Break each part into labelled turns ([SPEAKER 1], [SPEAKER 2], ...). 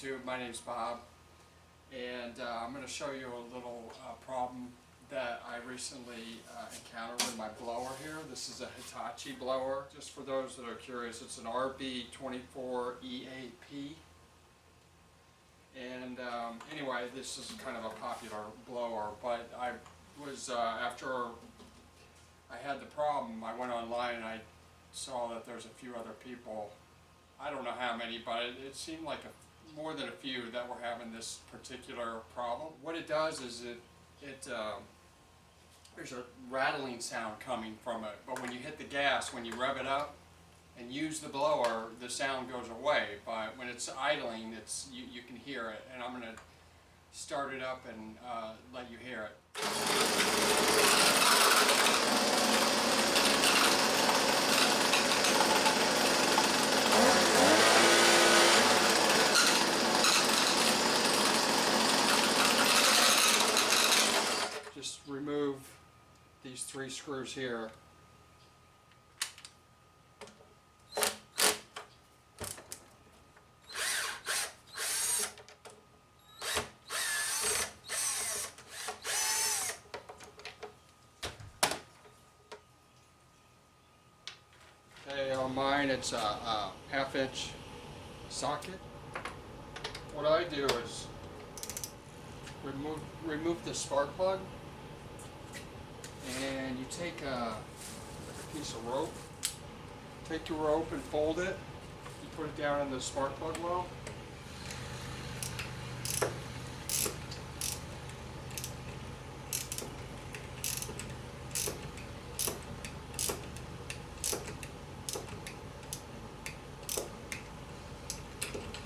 [SPEAKER 1] YouTube. My name's Bob, and I'm going to show you a little problem that I recently encountered with my blower here. This is a Hitachi blower. Just for those that are curious, it's an RB24 EAP. And anyway, this is kind of a popular blower, but I was, after I had the problem, I went online and I saw that there's a few other people, I don't know how many, but it seemed like more than a few that were having this particular problem. What it does is there's a rattling sound coming from it, but when you hit the gas, when you rev it up and use the blower, the sound goes away. But when it's idling, you can hear it, and I'm going to start it up and let you hear it. Just remove these 3 screws here. Okay, on mine it's a 1/2-inch socket. What I do is remove the spark plug, and you take a piece of rope, take your rope and fold it, you put it down in the spark plug well.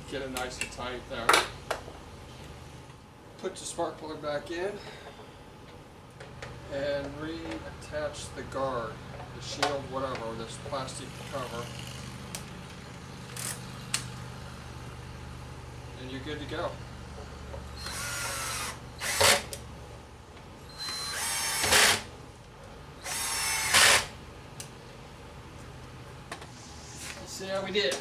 [SPEAKER 1] Get it nice and tight there. Put the spark plug back in and reattach the guard, the shield, whatever, this plastic cover, and you're good to go. Let's see how we did.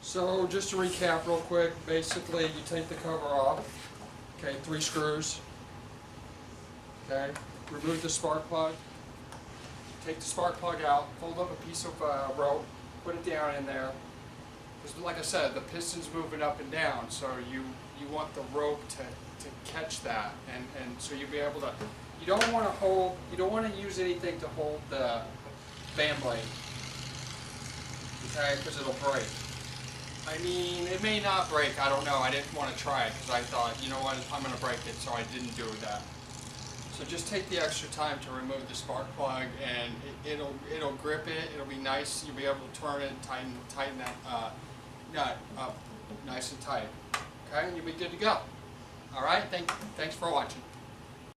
[SPEAKER 1] So just to recap real quick, basically you take the cover off, okay, 3 screws, okay, remove the spark plug, take the spark plug out, fold up a piece of rope, put it down in there, because like I said, the piston's moving up and down, so you want the rope to catch that, and so you'll be able to, you don't want to use anything to hold the fan blade, okay, because it'll break. I mean, it may not break, I don't know, I didn't want to try it because I thought, you know what, I'm going to break it, so I didn't do that. So just take the extra time to remove the spark plug, and it'll grip it, it'll be nice, you'll be able to turn it and tighten that nut up nice and tight. Okay, and you'll be good to go. Alright, thanks for watching.